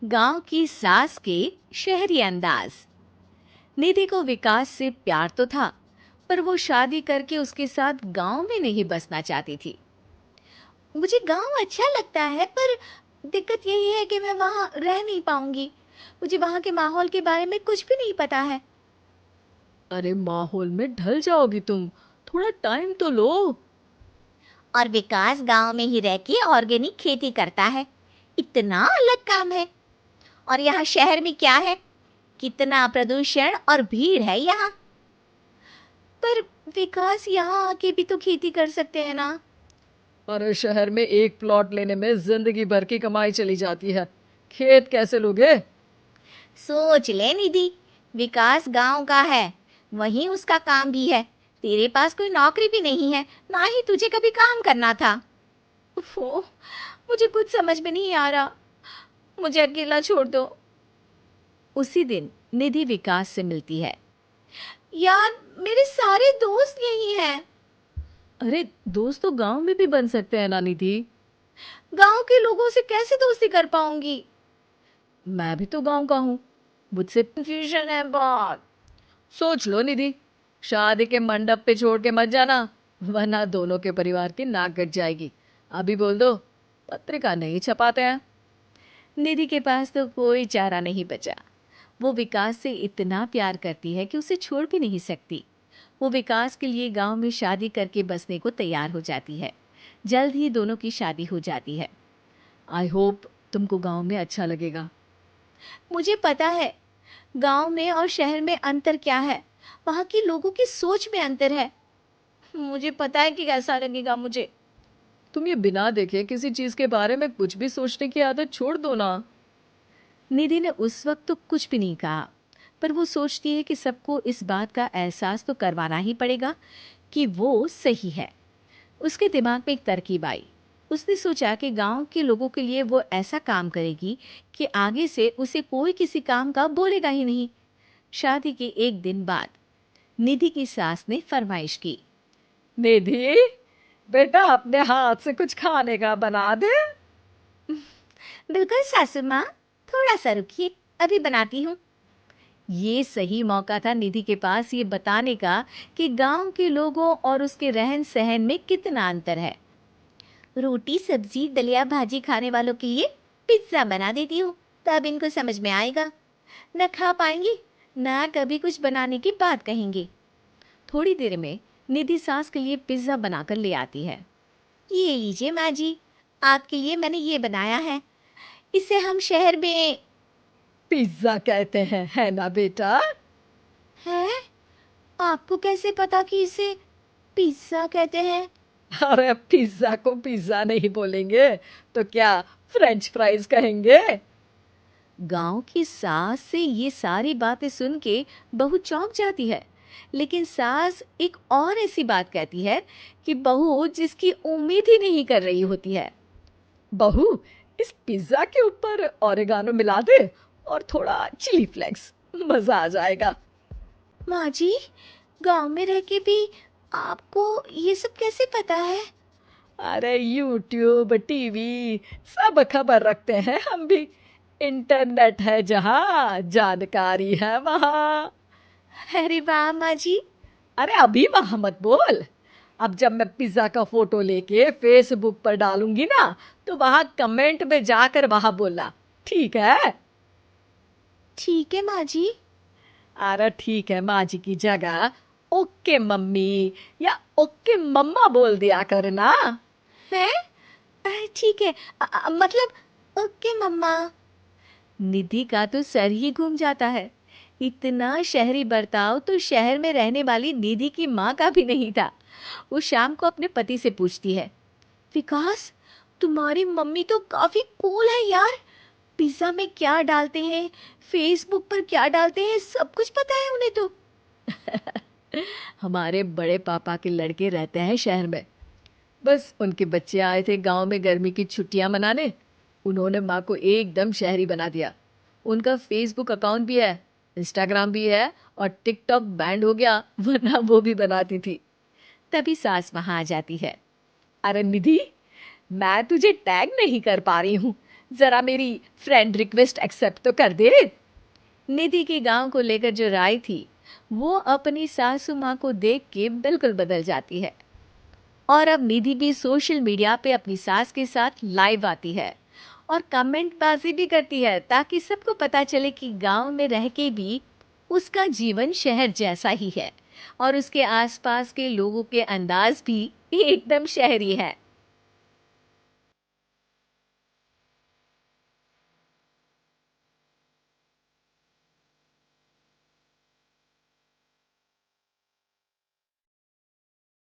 गांव की सास के शहरी अंदाज। निधि को विकास से प्यार तो था, पर वो शादी करके उसके साथ गांव में नहीं बसना चाहती थी। मुझे गांव अच्छा लगता है, पर दिक्कत यही है कि मैं वहां रह नहीं पाऊंगी। मुझे वहां के माहौल के बारे में कुछ भी नहीं पता है। अरे माहौल में ढल जाओगी तुम। थोड़ा टाइम तो लो। और विकास गांव में ही रह के ऑर्गेनिक खेती करता है। इतना अलग काम है। और यहाँ शहर में क्या है? कितना प्रदूषण और भीड़ है यहाँ। पर विकास यहाँ आके भी तो खेती कर सकते हैं ना। अरे शहर में एक प्लॉट लेने में जिंदगी भर की कमाई चली जाती है। खेत कैसे लोगे? सोच ले निधि, विकास गांव का है, वहीं उसका काम भी है। तेरे पास कोई नौकरी भी नहीं है, ना ही तुझे कभी काम करना था। उफ़ो, मुझे कुछ समझ में नहीं आ रहा। मुझे अकेला छोड़ दो। उसी दिन निधि विकास से मिलती है। यार, मेरे सारे दोस्त यही हैं। अरे दोस्त तो गांव में भी बन सकते हैं ना निधि। गांव के लोगों से कैसे दोस्ती कर पाऊंगी? मैं भी तो गांव का हूँ। मुझसे कंफ्यूजन है बहुत। सोच लो निधि। शादी के मंडप पे छोड़ के मत जाना, वरना दोनों के परिवार की नाक कट जाएगी। अभी बोल दो, पत्रिका नहीं छपाते हैं। निधि के पास तो कोई चारा नहीं बचा। वो विकास से इतना प्यार करती है कि उसे छोड़ भी नहीं सकती। वो विकास के लिए गांव में शादी करके बसने को तैयार हो जाती है। जल्द ही दोनों की शादी हो जाती है। आई होप तुमको गांव में अच्छा लगेगा। मुझे पता है, गांव में और शहर में अंतर क्या है। वहाँ के लोगों की सोच में अंतर है। मुझे पता है कि कैसा लगेगा मुझे। तुम ये बिना देखे किसी चीज के बारे में कुछ भी सोचने की आदत छोड़ दो ना। निधि ने उस वक्त तो कुछ भी नहीं कहा, पर वो सोचती है कि सबको इस बात का एहसास तो करवाना ही पड़ेगा कि वो सही है। उसके दिमाग में एक तरकीब आई। उसने सोचा कि गांव के लोगों के लिए वो ऐसा काम करेगी कि आगे से उसे कोई किसी काम का बोलेगा ही नहीं। शादी के एक दिन बाद निधि की सास ने फरमाइश की। निधि, बेटा अपने हाथ से कुछ खाने का बना दे। बिल्कुल सासू माँ, थोड़ा सा रुकिए, अभी बनाती हूँ। ये सही मौका था निधि के पास ये बताने का कि गांव के लोगों और उसके रहन सहन में कितना अंतर है। रोटी सब्जी दलिया भाजी खाने वालों के लिए पिज्जा बना देती हूँ, तब इनको समझ में आएगा। न खा पाएंगी, न कभी कुछ बनाने की बात कहेंगे। थोड़ी देर में निधि सास के लिए पिज्जा बनाकर ले आती है। ये लीजिए माँ जी, आपके लिए मैंने ये बनाया है। इसे हम शहर में। पिज्जा कहते हैं, है ना बेटा? है? आपको कैसे पता कि इसे पिज्जा कहते हैं? अरे पिज्जा को पिज्जा नहीं बोलेंगे तो क्या फ्रेंच फ्राइज कहेंगे? गांव की सास से ये सारी बातें सुन के बहू चौंक जाती है। लेकिन सास एक और ऐसी बात कहती है कि बहू जिसकी उम्मीद ही नहीं कर रही होती है। बहू, इस पिज्जा के ऊपर ओरिगानो मिला दे और थोड़ा चिली फ्लेक्स, मजा आ जाएगा। माँ जी, गांव में रह के भी आपको ये सब कैसे पता है? अरे यूट्यूब टीवी सब खबर रखते हैं हम भी। इंटरनेट है जहाँ, जानकारी है वहाँ। अरे वाह माँ जी। अरे अभी वहाँ मत बोल। अब जब मैं पिज्जा का फोटो लेके फेसबुक पर डालूंगी ना, तो वहाँ कमेंट में जाकर वहाँ बोलना, ठीक है? ठीक है माँ जी। अरे ठीक है माँ जी की जगह ओके मम्मी या ओके मम्मा बोल दिया करना। है? ठीक है। मतलब ओके मम्मा। निधि का तो सर ही घूम जाता है। इतना शहरी बर्ताव तो शहर में रहने वाली निधि की माँ का भी नहीं था। वो शाम को अपने पति से पूछती है, विकास, तुम्हारी मम्मी तो काफी कूल है यार। पिज्जा में क्या डालते हैं, फेसबुक पर क्या डालते हैं, सब कुछ पता है उन्हें तो। हमारे बड़े पापा के लड़के रहते हैं शहर में। बस उनके बच्चे आए थे गांव में गर्मी की छुट्टियां मनाने। उन्होंने माँ को एकदम शहरी बना दिया। उनका फेसबुक अकाउंट भी है, इंस्टाग्राम भी है, और टिकटॉक बैंड हो गया, वरना वो भी बनाती थी। तभी सास वहां आ जाती है। अरे निधि, मैं तुझे टैग नहीं कर पा रही हूँ। जरा मेरी फ्रेंड रिक्वेस्ट एक्सेप्ट तो कर दे। निधि की गांव को लेकर जो राय थी वो अपनी सासू माँ को देख के बिल्कुल बदल जाती है। और अब निधि भी सोशल मीडिया पे अपनी सास के साथ लाइव आती है और कमेंट बाजी भी करती है ताकि सबको पता चले कि गांव में रह के भी उसका जीवन शहर जैसा ही है और उसके आसपास के लोगों के अंदाज भी एकदम शहरी है।